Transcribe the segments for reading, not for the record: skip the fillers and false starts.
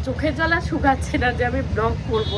চোখের জ্বালা শুকাচ্ছে না যে আমি ব্লগ করব,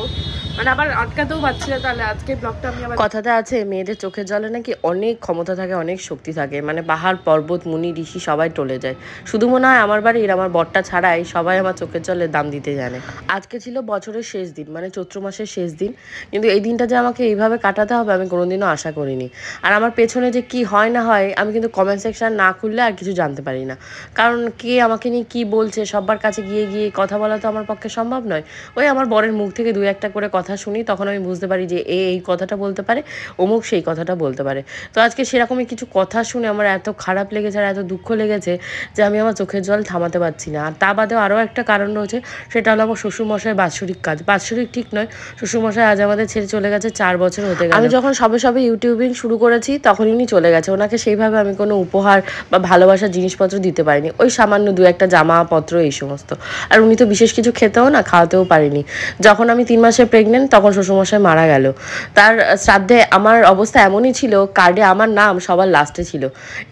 মানে আবার আটকাতেও পারছি না। তাহলে আজকে ব্লগটা আমি আবার, কথাটা আছে মেয়েদের চোখের জলে নাকি অনেক ক্ষমতা থাকে, অনেক শক্তি থাকে, মানে পাহাড় পর্বত মুনি ঋষি সবাই টলে যায়। শুধু মনে হয় আমার বাড়ির আমার বরটা ছাড়াই সবাই আমার চোখের জলে দাম দিতে জানে। আজকে ছিল বছরের শেষ দিন, মানে চৈত্র মাসের শেষ দিন, কিন্তু এই দিনটা যে আমাকে এইভাবে কাটাতে হবে আমি কোনোদিনও আশা করিনি। আর আমার পেছনে যে কি হয় না হয় আমি কিন্তু কমেন্ট সেকশন না খুললে আর কিছু জানতে পারি না, কারণ কে আমাকে নিয়ে কি বলছে সবার কাছে গিয়ে গিয়ে কথা বলা তো আমার পক্ষে সম্ভব নয়। ওই আমার বরের মুখ থেকে দুই একটা করে কথা শুনি, তখন আমি বুঝতে পারি যে এই কথাটা বলতে পারে, অমুক সেই কথাটা বলতে পারে। তো আজকে সেরকমই কিছু কথা শুনে আমার এত খারাপ লেগেছে আর এত দুঃখ লেগেছে যে আমি আমার চোখের জল থামাতে পারছি না। আর তা বাদেও আরও একটা কারণ রয়েছে, সেটা হলো আমার শ্বশুরমশাই বাৎসরিক কাজ। বাৎসরিক ঠিক নয়, শ্বশুরমশাই আজ আমাদের ছেড়ে চলে গেছে 4 বছর হতে গেল। আমি যখন সবে সবে ইউটিউবিং শুরু করেছি তখনই উনি চলে গেছে। ওনাকে সেইভাবে আমি কোনো উপহার বা ভালোবাসার জিনিসপত্র দিতে পারিনি, ওই সামান্য দু একটা জামাপত্র এই সমস্ত। আর উনি তো বিশেষ কিছু খেতেও না খাওয়াতেও পারিনি। যখন আমি 3 মাসে প্রেগনেন্ট তখন শ্বশুরমশাই মারা গেল। তার শ্রাদ্ধে আমার অবস্থা এমনই ছিল, কার্ডে আমার নাম সবার লাস্টে ছিল।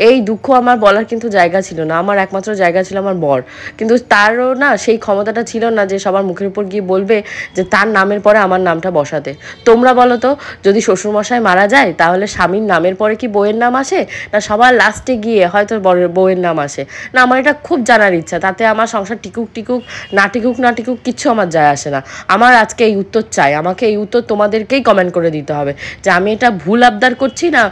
এই দুঃখ আমার বলার কিন্তু জায়গা ছিল না, আমার একমাত্র জায়গা ছিল আমার বর। কিন্তু তারও না সেই ক্ষমতাটা ছিল না যে সবার মুখের উপর গিয়ে বলবে যে তার নামের পরে আমার নামটা বসাতে। তোমরা বলো তো, যদি শ্বশুরমশাই মারা যায় তাহলে স্বামীর নামের পরে কি বউয়ের নাম আসে, না সবার লাস্টে গিয়ে হয়তো বউয়ের নাম আসে? না, আমার এটা খুব জানার ইচ্ছা। তাতে আমার সংসার টিকুক টিকুক না টিকুক না টিকুক কিচ্ছু আমার যায় আসে না। আমার আজকে এই উত্তর চাই, আমাকে এই উত্তর তোমাদেরকেই কমেন্ট করে দিতে হবে যে আমি এটা ভুল আবদার করছি না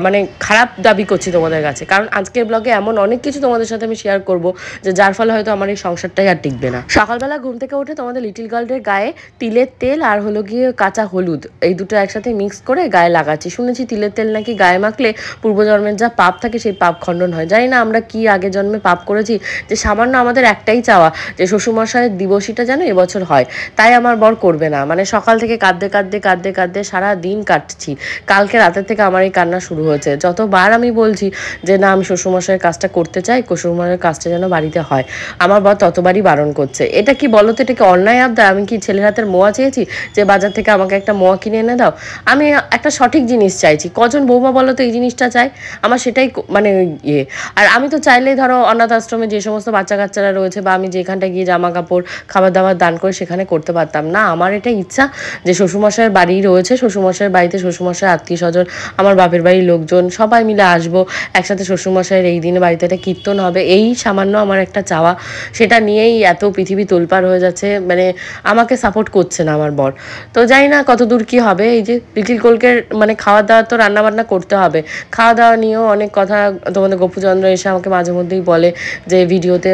মানে খারাপ দাবি করছি তোমাদের কাছে। কারণ আজকের ব্লগে এমন অনেক কিছু তোমাদের সাথে আমি শেয়ার করব যে যার ফলে হয়তো আমার এই সংসারটাই আর টিকবে না। সকালবেলা ঘুম থেকে উঠে তোমাদের লিটিল গার্লের গায়ে তিলের তেল আর হলো গিয়ে কাঁচা হলুদ এই দুটো একসাথে মিক্স করে গায়ে লাগাচ্ছি। শুনেছি তিলের তেল নাকি গায়ে মাখলে পূর্বজন্মের যা পাপ থাকে সেই পাপ খণ্ডন হয়। জানি না আমরা কি আগে জন্মে পাপ করেছি যে সামান্য আমাদের একটাই চাওয়া যে শ্বশুরমশাইয়ের দিবসীটা যেন এবছর হয়। তাই আমার বর করবে না, মানে সকাল থেকে কাঁদতে কাঁদতে কাঁদতে কাঁদতে সারা দিন কাটছি। কালকে রাতের থেকে আমার এই কান্না শুরু হয়েছে। যতবার আমি বলছি যে না আমি শ্বশুরমশাইয়ের কাজটা করতে চাই, শ্বশুরমশাইয়ের কাজটা যেন বাড়িতে হয়, আমার বর ততবারই বারণ করছে। এটা কি বলো তো, এটা কি অন্যায় আবদার? আমি কি ছেলের হাতের মোয়া চেয়েছি যে বাজার থেকে আমাকে একটা মোয়া কিনে এনে দাও? আমি একটা সঠিক জিনিস চাইছি। কজন বৌমা বলো তো এই জিনিসটা চাই? আমার সেটাই মানে ইয়ে। আর আমি তো চাইলেই ধরো অনাথ আশ্রমে যে সমস্ত বাচ্চা কাচ্চারা রয়েছে বা আমি যেখানটায় গিয়ে জামা কাপড় খাবার দাবার দান করে সেখানে করতে পারতাম না। আমার এটা ইচ্ছা যে শ্বশুরমশাইয়ের বাড়ি রয়েছে, শ্বশুরমশাইয়ের বাড়িতে শ্বশুরমশাইয়ের আত্মীয় স্বজন আমার বাপের বাড়ির লোকজন সবাই মিলে আসবো একসাথে। শ্বশুরমশাইয়ের এই দিনে বাড়িতে একটা কীর্তন হবে, এই সামান্য আমার একটা চাওয়া। সেটা নিয়েই এত পৃথিবী তোলপাড় হয়ে যাচ্ছে, মানে আমাকে সাপোর্ট করছে না আমার বর। তো জানি না কত দূর কী হবে। এই যে লিটিল কোলকের মানে খাওয়া দাওয়া তো রান্নাবান্না করতে হবে, খাওয়া দাওয়া নিয়েও অনেক কথা তোমাদের গপুচন্দ্র এসে আমাকে মাঝে মধ্যেই বলে যে ভিডিওতে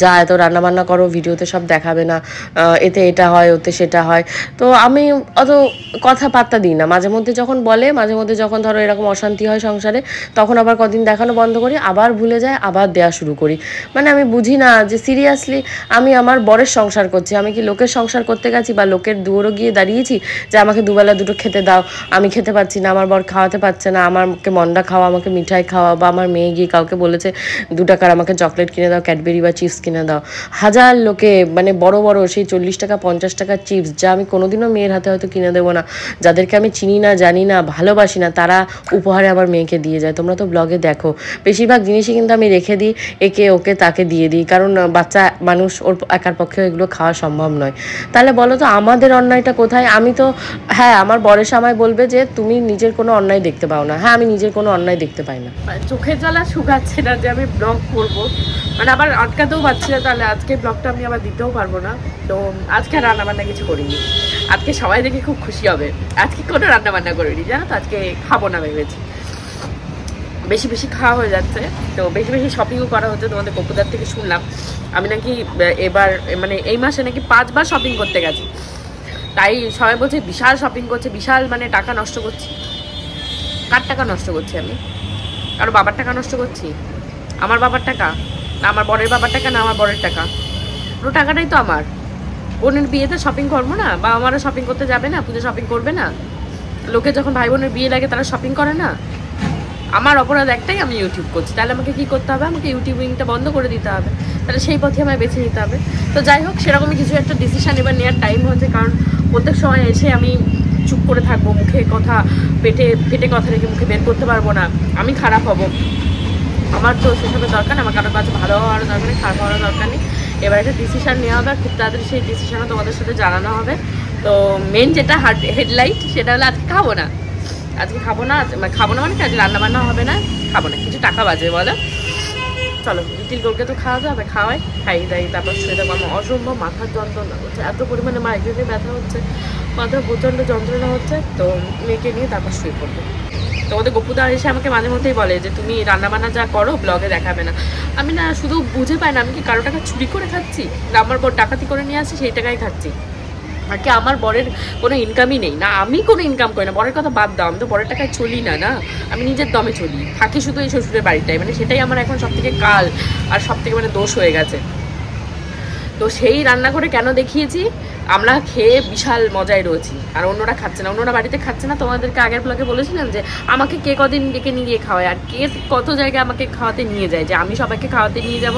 যা এত রান্নাবান্না করো ভিডিওতে সব দেখাবে না, এতে এটা হয় ওতে সেটা হয়। তো আমি অত কথা পাত্তা দিই না। মাঝে মধ্যে যখন বলে, মাঝে মধ্যে যখন ধরো এরকম অশান্তি হয় সংসারে, তখন আবার কদিন দেখানো বন্ধ করি, আবার ভুলে যায়, আবার দেওয়া শুরু করি। মানে আমি বুঝি না যে সিরিয়াসলি আমি আমার বরের সংসার করছি, আমি কি লোকের সংসার করতে গেছি বা লোকের দুয়ারও গিয়ে দাঁড়িয়েছি যে আমাকে দুবেলা দুটো খেতে দাও, আমি খেতে পারছি না, আমার বর খাওয়াতে পারছে না, আমাকে মন্ডা খাওয়া, আমাকে মিঠাই খাওয়া, বা আমার মেয়ে গিয়ে কাউকে বলেছে 2 টাকার আমাকে চকলেট কিনে দাও, ক্যাডবেরি বা চিপস কিনে দাও। হাজার লোকে মানে বড় বড় সেই 40 টাকা 50 টাকার চিপস যা আমি কোনোদিনও মেয়ের হাতে হয়তো কিনে দেবো না, যাদেরকে আমি চিনি না জানি না ভালোবাসি না, তারা উপহারে আমার মেয়েকে দিয়ে যায়। তোমরা তো ব্লগে দেখো বেশিরভাগ জিনিসই কিন্তু আমি রেখে দিই, একে ওকে তাকে দিয়ে দিই, কারণ বাচ্চা মানুষ ওর একার পক্ষে এগুলো খাওয়া সম্ভব নয়। তাহলে বলো তো আমাদের অন্যায়টা কোথায়? আমি তো হ্যাঁ আমার বরের সময় বলবে যে তুমি নিজের কোনো অন্যায় দেখতে পাও না, হ্যাঁ আমি নিজের কোনো অন্যায় দেখতে পাই না। চোখের জ্বালা শুকাচ্ছে না যে আমি ব্লগ করবো, মানে আবার আটকাতেও পারছি না। তাহলে আজকে ব্লগটা আমি আবার দিতেও পারবো না। তো আজকে রান্নাবান্না কিছু করিনি, আজকে সবাই দেখে খুব খুশি হবে। আজকে কোনো রান্নাবান্না করিনি জানো তো, আজকে খাবো না ভেবেছি। বেশি বেশি খাওয়া হয়ে যাচ্ছে, তো বেশি বেশি শপিংও করা হচ্ছে। তোমাদের কপুদার থেকে শুনলাম আমি নাকি এবার মানে এই মাসে নাকি 5 বার শপিং করতে গেছি। তাই সবাই বলছে বিশাল শপিং করছে, বিশাল মানে টাকা নষ্ট করছি। কার টাকা নষ্ট করছি আমি? কারো বাবার টাকা নষ্ট করছি? আমার বাবার টাকা না আমার বরের বাবার টাকা, না আমার বরের টাকা, পুরো টাকাটাই তো আমার। বোনের বিয়েতে শপিং করবো না, বা আমারও শপিং করতে যাবে না, পুজো শপিং করবে না? লোকে যখন ভাই বোনের বিয়ে লাগে তারা শপিং করে না? আমার অপরাধ একটাই, আমি ইউটিউব করছি। তাহলে আমাকে কি করতে হবে? আমাকে ইউটিউবিংটা বন্ধ করে দিতে হবে, তাহলে সেই পথে আমায় বেছে নিতে হবে। তো যাই হোক, সেরকমই কিছু একটা ডিসিশান এবার নেওয়ার টাইম হচ্ছে। কারণ প্রত্যেক সময় এসে আমি চুপ করে থাকবো, মুখে কথা পেটে কথা রেখে মুখে বের করতে পারবো না, আমি খারাপ হব। আমার তো সেসবের দরকার নেই, আমার কারোর কাছে ভালো হওয়ার দরকার নেই, খারাপ হওয়ার দরকার নেই। এবার একটা ডিসিশন নেওয়া হবে, খুব তাড়াতাড়ি সেই ডিসিশনও তোমাদের সাথে জানানো হবে। তো মেন যেটা হেডলাইট সেটা হলো আজকে খাবো না, আজকে খাবো না মানে আজকে রান্নাবান্না হবে না, খাবো না, কিছু টাকা বাজবে বলো। চলো লিটিল গোলকে তো খাওয়া যাবে, খাই দাই, তারপর শুয়ে থাকবো। আমার অসম্ভব মাথার যন্ত্রণা হচ্ছে, এত পরিমাণে মাইগ্রেনে ব্যথা হচ্ছে, মাথার প্রচণ্ড যন্ত্রণা হচ্ছে। তো মেয়েকে নিয়ে তারপর শুয়ে পড়বো। তোমাদের গপুদা এসে আমাকে মাঝে মধ্যেই বলে যে তুমি রান্নাবান্না যা করো ব্লগে দেখাবে না। আমি না শুধু বুঝে পাই না, আমি কি কারো টাকা চুরি করে খাচ্ছি, আমার বর ডাকাতি করে নিয়ে আসছি সেই টাকাই খাচ্ছি, আর কি আমার বরের কোনো ইনকামই নেই না, আমি কোনো ইনকাম করি না। বরের কথা বাদ দাও, আমি তো বরের টাকায় চলি না, আমি নিজের দমে চলি, থাকি শুধু এই শ্বশুরের বাড়িটাই, মানে সেটাই আমার এখন সব থেকে কাল আর সব থেকে মানে দোষ হয়ে গেছে। তো সেই রান্না করে কেন দেখিয়েছি, আমরা খেয়ে বিশাল মজায় রয়েছি, আর অন্যরা খাচ্ছে না, অন্যরা বাড়িতে খাচ্ছে না। তোমাদেরকে আগের ব্লগে বলেছিলাম যে আমাকে কে কদিন ডেকে নিয়ে গিয়ে খাওয়ায়, আর কে কত জায়গায় আমাকে খাওয়াতে নিয়ে যায়, যে আমি সবাইকে খাওয়াতে নিয়ে যাব,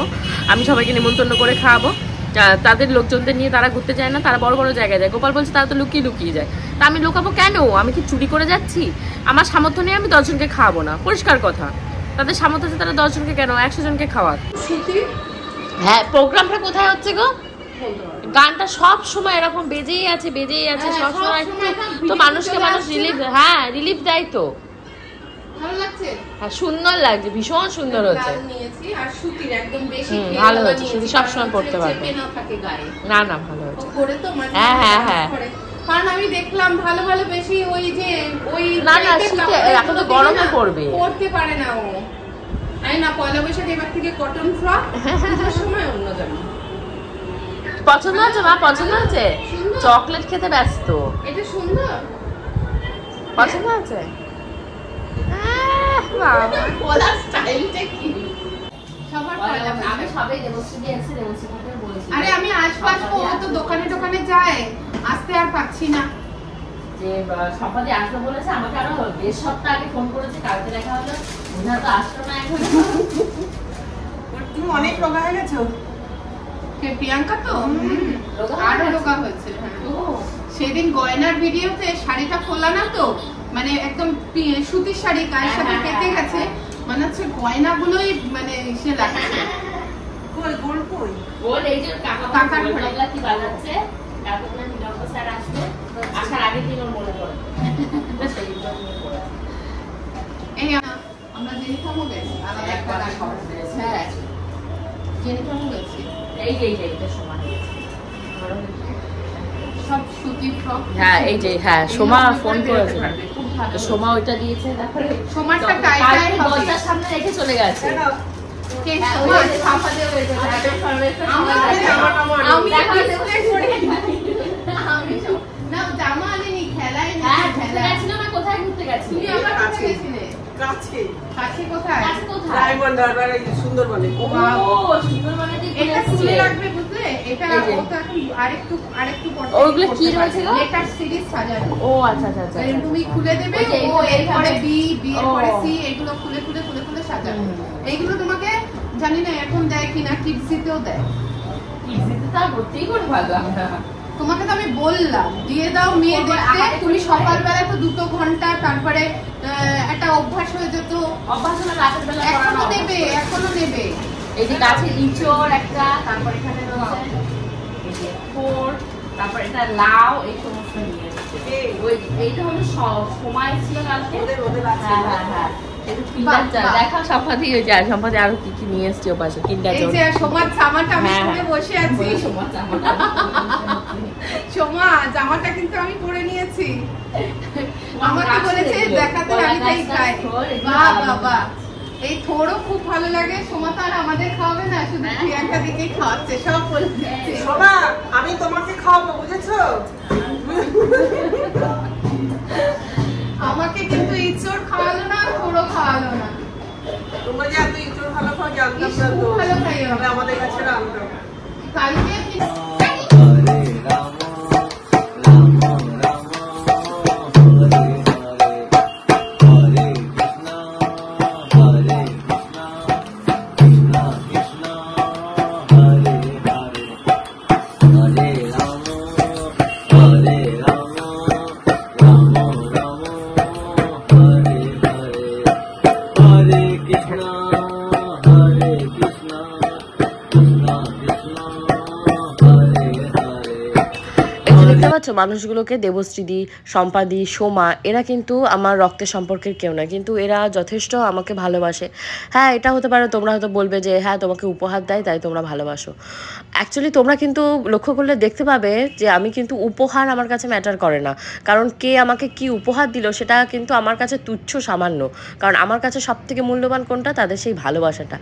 আমি সবাইকে নিমন্ত্রণ করে খাওয়াবো। তাদের লোকজনদের নিয়ে তারা ঘুরতে যায় না, তারা বড় বড় জায়গায় যায়। গোপাল বলছে তারা তো লুকিয়ে লুকিয়ে যায়, তা আমি লুকাবো কেন? আমি কি চুরি করে যাচ্ছি? আমার সামর্থ্য নেই, আমি 10 জনকে খাওয়াবো না, পরিষ্কার কথা। তাদের সামর্থ্য আছে, তারা 10 জনকে কেন 100 জনকে খাওয়াক। হ্যাঁ, প্রোগ্রামটা কোথায় হচ্ছে গো? গানটা সব সময় এরকম বেজেই আছে সব সময়, তো মানুষকে মানুষ রিলিফ দেয় তো। ভালো লাগছে, হ্যাঁ সুন্দর লাগছে, ভীষণ সুন্দর হচ্ছে, ভালো হচ্ছে, সুতি সবসময় পড়তে পারবে না, ভালো হচ্ছে। হ্যাঁ কারণ আমি দেখলাম ভালো ভালো বেশি ওই যে ওই না শীতে, এখন তো গরমে পড়বে, পড়তে পারে না ও। আই না পয়লা বৈশাখ এবার থেকে কটন ফ্রক, সময় অন্য জামা পছন্দ হচ্ছে। মা পছন্দ হচ্ছে, চকলেট খেতে ব্যস্ত। এটা সুন্দর, পছন্দ হচ্ছে। আরে আমি আসবো, তো দোকানে দোকানে যায়, আসতে আর পাচ্ছি না। যে সম্পাদি আসবে বলেছে, আমাকে আরো বেশ সপ্তাহ আগে ফোন করেছে, কালকে দেখা হলো, ওনারা তো আসলো না এখন। তুমি অনেক রোগা হয়ে গেছো। প্রিয়াঙ্কা তো আরো রোগা হয়েছে। সেদিন গয়নার ভিডিওতে শাড়িটা খোলা না তো, মানে একদম সুতির শাড়ি গায়ের সাথে কেটে গেছে, মানে হচ্ছে গয়না গুলোই মানে সে লাগছে। এই যে কাকার ঘরে কি বাজাচ্ছে, কাকুনা নিলম্ব স্যার আসবে, আসার আগের দিন ওর মনে পড়ে। এই আমরা জেনিফামও গেছি, আলাদা একটা গান করতে। হ্যাঁ জেনিফামও গেছি, এইটা সমান সব সুতি ফ্রক। হ্যাঁ এই যে সোমা ফোন করেছে, সোমা ওইটা দিয়েছে, তারপরে সোমাটা টাইটাই দরজার সামনে রেখে চলে গেছে। জামা আনিনি, খেলায় না, কোথায় ঘুরতে গেছিল? কাছে কোথায়? সুন্দরবনে। এটা খুলে রাখবে বুঝলে, এটা ওটা এখন আরেকটু ওগুলো কি রয়েছে গো? লেটার সিরিজ সাজানো। ও আচ্ছা। তুমি খুলে দেবে, ও এরপরে বি এর পরে সি, এগুলো খুলে সাজানো। এইগুলো তোমাকে জানি না এখন দেয় কিনা, কিডসিতেও দেয়। কিডসিতে তা করতেই করে ভালো। তোমাকে তো আমি বললাম দিয়ে দাও মেয়ে দেখতে, তুমি সকালবেলা তো 2 ঘন্টা, তারপরে একটা অভ্যাস হয়ে যেত। অভ্যাস হলে রাতের বেলা এখনো নেবে। এই যে গাছে ইঁচড় একটা, তারপর এখানে রয়েছে এই যে ফোর, তারপর এটা লাউ, এই সমস্ত নিয়ে এসেছে। ওই এইটা হলো সময় ছিল কালকে। হ্যাঁ একটু কিন্ডার জয় দেখা, সম্পাদি ওই যায়, সম্পাদি আরো কি কি নিয়ে এসছে ও পাশে, কিন্ডার জয়। এই যে সোমার জামাটা আমি পরে বসে আছি, সোমার জামাটা সোমা জামাটা কিন্তু আমি পরে নিয়েছি, আমাকে বলেছে দেখাতে, আমি তাই খাই। বাবা এই থোড়ও খুব ভালো লাগে। সোমা তো আর আমাদের খাওয়াবে না, শুধু প্রিয়াঙ্কা দিকেই খাওয়াচ্ছে, সব বলছে। সোমা আমি তোমাকে খাওয়াবো, বুঝেছো? আমাকে কিন্তু ইঁচড় খাওয়ালো না, থোড়ও খাওয়ালো না। তোমরা যে এত ইঁচড় ভালো খাও জানতাম না তো, ভালো খাই আমাদের কাছে রান্না কালকে Krishna, Hare Krishna, Krishna Krishna বুঝতে পারছো মানুষগুলোকে, দেবশ্রীদি, সম্পাদি, সোমা, এরা কিন্তু আমার রক্তের সম্পর্কের কেউ না, কিন্তু এরা যথেষ্ট আমাকে ভালোবাসে। হ্যাঁ, এটা হতে পারে তোমরা হয়তো বলবে যে হ্যাঁ তোমাকে উপহার দেয় তাই তোমরা ভালোবাসো। অ্যাকচুয়ালি তোমরা কিন্তু লক্ষ্য করলে দেখতে পাবে যে আমি কিন্তু উপহার আমার কাছে ম্যাটার করে না, কারণ কে আমাকে কি উপহার দিল সেটা কিন্তু আমার কাছে তুচ্ছ সামান্য। কারণ আমার কাছে সবথেকে মূল্যবান কোনটা, তাদের সেই ভালোবাসাটা।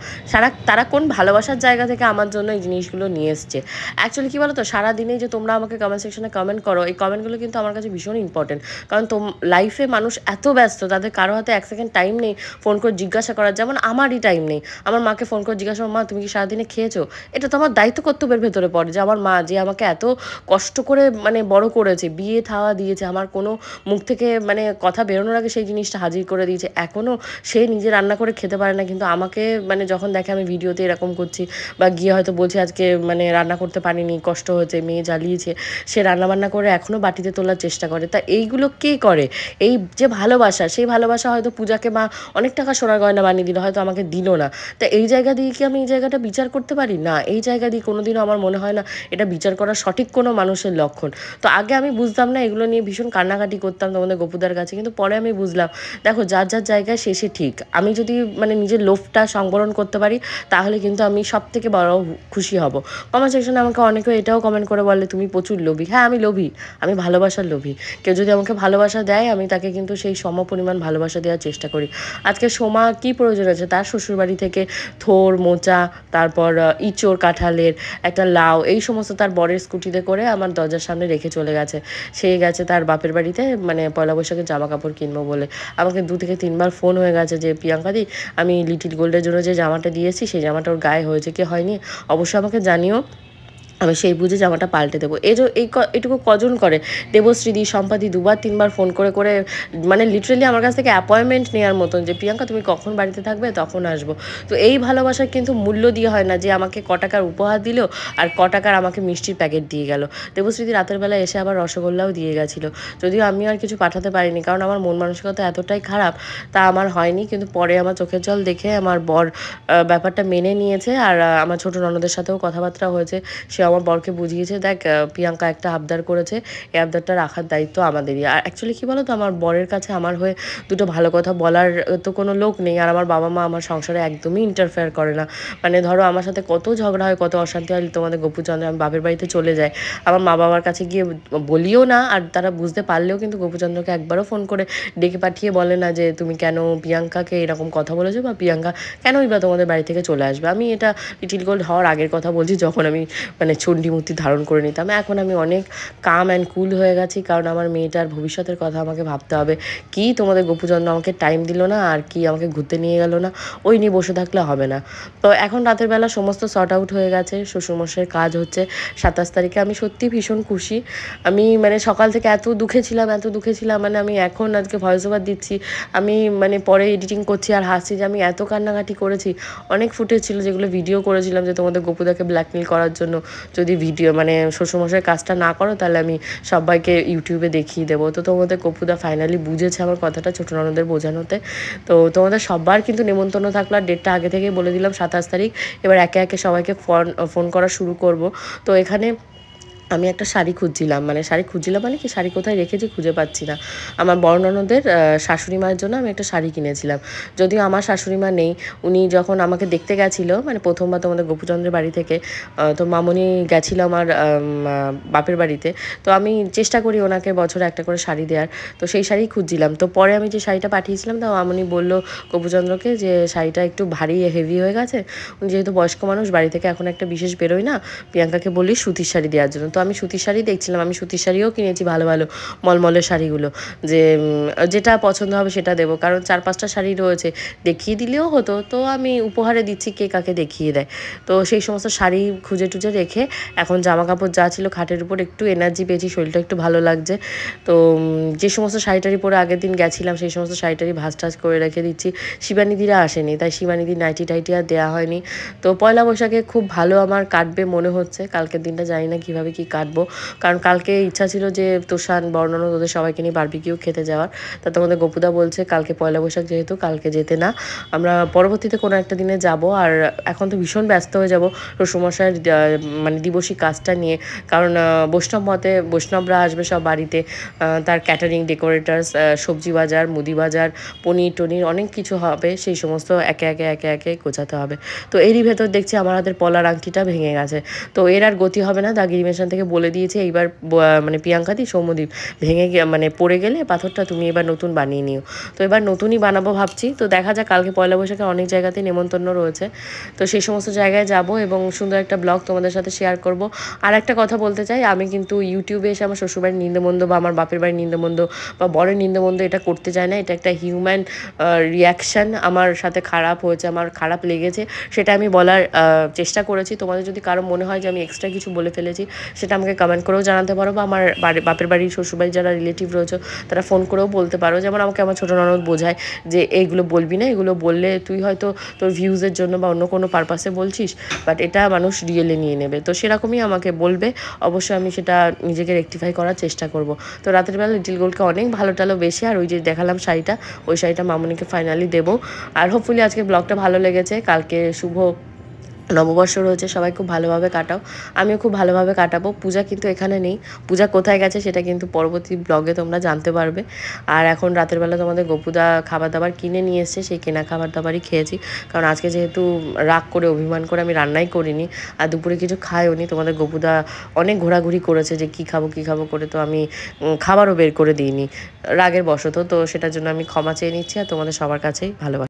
তারা কোন ভালোবাসার জায়গা থেকে আমার জন্য এই জিনিসগুলো নিয়ে এসছে। অ্যাকচুয়ালি কী বলো তো, সারাদিনেই যে তোমরা আমাকে কমেন্ট সেকশনে কমেন্ট করো, এই কমেন্টগুলো কিন্তু আমার কাছে ভীষণ ইম্পর্টেন্ট। কারণ লাইফে মানুষ এত ব্যস্ত, তাদের কারো হাতে এক সেকেন্ড টাইম নেই ফোন করে জিজ্ঞাসা করার। যেমন আমারই টাইম নেই আমার মাকে ফোন করে জিজ্ঞাসা, মা তুমি কি সারাদিনে খেয়েছো? এটা তো আমার দায়িত্ব কর্তব্যের ভেতরে পড়ে, যে আমার মা যে আমাকে এত কষ্ট করে মানে বড় করেছে, বিয়ে থাওয়া দিয়েছে, আমার কোনো মুখ থেকে মানে কথা বেরোনোর আগে সেই জিনিসটা হাজির করে দিয়েছে। এখনও সে নিজে রান্না করে খেতে পারে না, কিন্তু আমাকে মানে যখন দেখে আমি ভিডিওতে এরকম করছি বা গিয়ে হয়তো বলছে আজকে মানে রান্না করতে পারিনি, কষ্ট হয়েছে, মেয়ে জ্বালিয়েছে, সে রান্নাবান্না করে এখনও বাটিতে তোলার চেষ্টা করে। তা এইগুলো কে করে? এই যে ভালোবাসা, সেই ভালোবাসা হয়তো পূজাকে মা অনেক টাকা সোনার গয়না বানিয়ে দিল, হয়তো আমাকে দিল না। তা এই জায়গা দিয়ে কি আমি এই জায়গাটা বিচার করতে পারি না? এই জায়গা দিয়ে কোনোদিনও আমার মনে হয় না এটা বিচার করা সঠিক কোনো মানুষের লক্ষণ। তো আগে আমি বুঝতাম না, এগুলো নিয়ে ভীষণ কান্নাকাটি করতাম তোমাদের গপুদার কাছে, কিন্তু পরে আমি বুঝলাম দেখো যার যার জায়গায় শেষে ঠিক। আমি যদি মানে নিজের লোভটা সংবরণ করতে পারি তাহলে কিন্তু আমি সব থেকে বড় খুশি হব। কমেন্ট সেকশনে আমাকে অনেকে এটাও কমেন্ট করে বলে তুমি প্রচুর লোভী। হ্যাঁ আমি লোভী, আমি ভালোবাসার লোভী। কেউ যদি আমাকে ভালোবাসা দেয় আমি তাকে কিন্তু সেই সম পরিমাণ ভালোবাসা দেওয়ার চেষ্টা করি। আজকে সোমা কী প্রয়োজন আছে, তার শ্বশুরবাড়ি থেকে থোর, মোচা, তারপর ইঁচড়, কাঁঠালের একটা লাউ, এই সমস্ত তার বরের স্কুটিতে করে আমার দরজার সামনে রেখে চলে গেছে। সে গেছে তার বাপের বাড়িতে মানে পয়লা বৈশাখে জামা কাপড় কিনবো বলে। আমাকে 2 থেকে 3 বার ফোন হয়ে গেছে যে প্রিয়াঙ্কাদি আমি লিটিল গোল্ডের জন্য যে জামাটা দিয়েছি সেই জামাটা ওর গায়ে হয়েছে কি হয়নি অবশ্যই আমাকে জানিও, আমি সেই বুঝে জামাটা পাল্টে দেবো। এইটুকু কজন করে? দেবশ্রীদি, সম্পাদি 2বার 3বার ফোন করে করে মানে লিটারেলি আমার কাছ থেকে অ্যাপয়েন্টমেন্ট নেওয়ার মতন যে প্রিয়াঙ্কা তুমি কখন বাড়িতে থাকবে, তখন আসবো। তো এই ভালোবাসার কিন্তু মূল্য দিয়ে হয় না যে আমাকে ক টাকার উপহার দিল আর ক টাকার আমাকে মিষ্টির প্যাকেট দিয়ে গেল। দেবশ্রীদি রাতের বেলা এসে আবার রসগোল্লাও দিয়ে গেছিলো, যদিও আমি আর কিছু পাঠাতে পারিনি কারণ আমার মন মানসিকতা এতটাই খারাপ, তা আমার হয়নি। কিন্তু পরে আমার চোখের জল দেখে আমার বর ব্যাপারটা মেনে নিয়েছে, আর আমার ছোটো ননদের সাথেও কথাবার্তা হয়েছে। সে আমার বরকে বুঝিয়েছে দেখ প্রিয়াঙ্কা একটা আবদার করেছে, এই আবদারটা রাখার দায়িত্ব আমাদেরই। আর অ্যাকচুয়ালি কী বলো তো, আমার বরের কাছে আমার হয়ে দুটো ভালো কথা বলার তো কোনো লোক নেই, আর আমার বাবা মা আমার সংসারে একদমই ইন্টারফেয়ার করে না। মানে ধরো আমার সাথে কত ঝগড়া হয়, কত অশান্তি হয় তোমাদের গোপুচন্দ্রে, আমি বাপের বাড়িতে চলে যাই, আমার মা বাবার কাছে গিয়ে বলিও না, আর তারা বুঝতে পারলেও কিন্তু গোপুচন্দ্রকে একবারও ফোন করে ডেকে পাঠিয়ে বলে না যে তুমি কেন প্রিয়াঙ্কাকে এরকম কথা বলেছো বা প্রিয়াঙ্কা কেনই বা তোমাদের বাড়ি থেকে চলে আসবে। আমি এটা লিটিল গোল্ড হওয়ার আগের কথা বলছি, যখন আমি মানে চণ্ডীমূর্তি ধারণ করে নিতাম। এখন আমি অনেক কাম অ্যান্ড কুল হয়ে গেছি, কারণ আমার মেয়েটার ভবিষ্যতের কথা আমাকে ভাবতে হবে। কি তোমাদের গোপুচন্দ্র আমাকে টাইম দিল না, আর কি আমাকে ঘুরতে নিয়ে গেল না, ওই নিয়ে বসে থাকলে হবে না। তো এখন রাতের বেলা সমস্ত সর্ট আউট হয়ে গেছে, শ্বশুরমশাইয়ের কাজ হচ্ছে 27 তারিখে। আমি সত্যি ভীষণ খুশি। আমি মানে সকাল থেকে এত দুঃখে ছিলাম মানে আমি এখন আজকে ভয়েস ওভার দিচ্ছি, আমি মানে পরে এডিটিং করছি আর হাসছি যে আমি এত কান্নাকাটি করেছি। অনেক ফুটেজ ছিল যেগুলো ভিডিও করেছিলাম যে তোমাদের গোপুদাকে ব্ল্যাকমেল করার জন্য, যদি ভিডিও মানে শ্বশুরমশাই কাজটা না করো তাহলে আমি সবাইকে ইউটিউবে দেখিয়ে দেবো। তো তোমাদের গপুদা ফাইনালি বুঝেছে আমার কথাটা ছোটো ননদের বোঝানোতে। তো তোমাদের সবার কিন্তু নেমন্তন্ন থাকলো, আর ডেটটা আগে থেকেই বলে দিলাম 27 তারিখ। এবার একে একে সবাইকে ফোন করা শুরু করব। তো এখানে আমি একটা শাড়ি খুঁজছিলাম মানে কি শাড়ি কোথায় রেখেছি খুঁজে পাচ্ছি না। আমার বড় ননদের শাশুড়ি মায়ের জন্য আমি একটা শাড়ি কিনেছিলাম, যদিও আমার শাশুড়ি মা নেই। উনি যখন আমাকে দেখতে গেছিলো মানে প্রথমবার তোমাদের গোপুচন্দ্রের বাড়ি থেকে, তো মামনি গেছিলো আমার বাপের বাড়িতে। তো আমি চেষ্টা করি ওনাকে বছরে একটা করে শাড়ি দেওয়ার, তো সেই শাড়ি খুঁজছিলাম। তো পরে আমি যে শাড়িটা পাঠিয়েছিলাম তো মামনি বললো গোপুচন্দ্রকে যে শাড়িটা একটু ভারী হেভি হয়ে গেছে, উনি যেহেতু বয়স্ক মানুষ বাড়ি থেকে এখন একটা বিশেষ বেরোয় না, প্রিয়াঙ্কাকে বলি সুতির শাড়ি দেওয়ার জন্য। তো আমি সুতির শাড়ি দেখছিলাম, আমি সুতির শাড়িও কিনেছি, ভালো ভালো মলমলের শাড়িগুলো, যে যেটা পছন্দ হবে সেটা দেবো, কারণ 4-5টা শাড়ি রয়েছে, দেখিয়ে দিলেও হতো। তো আমি উপহারে দিচ্ছি, কে কাকে দেখিয়ে দেয়। তো সেই সমস্ত শাড়ি খুঁজে টুজে রেখে এখন জামা কাপড় যা ছিল খাটের উপর একটু এনার্জি পেয়েছি, শরীরটা একটু ভালো লাগছে। তো যে সমস্ত শাড়িটারি পরে আগের দিন গেছিলাম সেই সমস্ত শাড়িটারি ভাজ টাজ করে রেখে দিচ্ছি। শিবানিদিরা আসেনি, তাই শিবানিদির নাইটি টাইটি আর দেওয়া হয়নি। তো পয়লা বৈশাখে খুব ভালো আমার কাটবে মনে হচ্ছে, কালকের দিনটা জানি না কীভাবে কী কাটবো, কারণ কালকে ইচ্ছা ছিল যে তোষান বর্ণনা তোদের সবাইকে নিয়ে বারবিকিউ খেতে যাওয়ার। তা তোমাদের গপুদা বলছে কালকে পয়লা বৈশাখ যেহেতু কালকে যেতে না, আমরা পরবর্তীতে কোনো একটা দিনে যাব। আর এখন তো ভীষণ ব্যস্ত হয়ে যাব শ্বশুরমশাইয়ের মানে দিবসী কাজটা নিয়ে, কারণ বৈষ্ণব মতে বৈষ্ণবরা আসবে সব বাড়িতে, তার ক্যাটারিং, ডেকোরেটার্স, সবজি বাজার, মুদি বাজার, পনির টনির অনেক কিছু হবে, সেই সমস্ত একে একে গোছাতে হবে। তো এরই ভেতর দেখছি আমার হাতের পলার আংটিটা ভেঙে গেছে। তো এর আর গতি হবে না, দা গিরিমেশন থেকে বলে দিয়েছে এইবার মানে প্রিয়াঙ্কাদি সৌম্যদীপ ভেঙে মানে পড়ে গেলে পাথরটা তুমি এবার নতুন বানিয়ে নিও। তো এবার নতুনই বানাবো ভাবছি। তো দেখা যাক, কালকে পয়লা বৈশাখে অনেক জায়গাতেই নেমন্তন্ন রয়েছে, তো সেই সমস্ত জায়গায় যাব এবং সুন্দর একটা ব্লগ তোমাদের সাথে শেয়ার করব। আর একটা কথা বলতে চাই, আমি কিন্তু ইউটিউবে এসে আমার শ্বশুরবাড়ির নিন্দমন্দ বা আমার বাপের বাড়ির নিন্দমন্দ বা বরের নিন্দমন্দ এটা করতে চাই না। এটা একটা হিউম্যান রিয়াকশান, আমার সাথে খারাপ হয়েছে, আমার খারাপ লেগেছে, সেটা আমি বলার চেষ্টা করেছি। তোমাদের যদি কারো মনে হয় যে আমি এক্সট্রা কিছু বলে ফেলেছি, সেটা আমাকে কমেন্ট করেও জানাতে পারো, বা আমার বাপের বাড়ির শ্বশুরবাড়ির যারা রিলেটিভ রয়েছে তারা ফোন করেও বলতে পারো। যেমন আমাকে আমার ছোটো ননদ বোঝায় যে এইগুলো বলবি না, এগুলো বললে তুই হয়তো তোর ভিউজের জন্য বা অন্য কোনো পারপাসে বলছিস, বাট এটা মানুষ রিয়েলি নিয়ে নেবে। তো সেরকমই আমাকে বলবে, অবশ্যই আমি সেটা নিজেকে রেকটিফাই করার চেষ্টা করব। তো রাতের বেলা লিটিল গোল্ডকে অনেক ভালো টালো বেশি, আর ওই যে দেখালাম শাড়িটা, ওই শাড়িটা মামুনিকে ফাইনালি দেবো। আর হোপফুলি আজকে ব্লগটা ভালো লেগেছে। কালকে শুভ নববর্ষ রয়েছে, সবাই খুব ভালোভাবে কাটাও, আমিও খুব ভালোভাবে কাটাবো। পূজা কিন্তু এখানে নেই, পূজা কোথায় গেছে সেটা কিন্তু পরবর্তী ব্লগে তোমরা জানতে পারবে। আর এখন রাতের বেলা তোমাদের গপুদা খাবার দাবার কিনে নিয়ে এসছে, সেই কেনা খাবার দাবারই খেয়েছি, কারণ আজকে যেহেতু রাগ করে অভিমান করে আমি রান্নাই করিনি আর দুপুরে কিছু খাইও নি। তোমাদের গপুদা অনেক ঘোরাঘুরি করেছে যে কী খাবো করে, তো আমি খাবারও বের করে দিইনি রাগের বশত। তো সেটার জন্য আমি ক্ষমা চেয়ে নিচ্ছি, আর তোমাদের সবার কাছেই ভালোবাসি।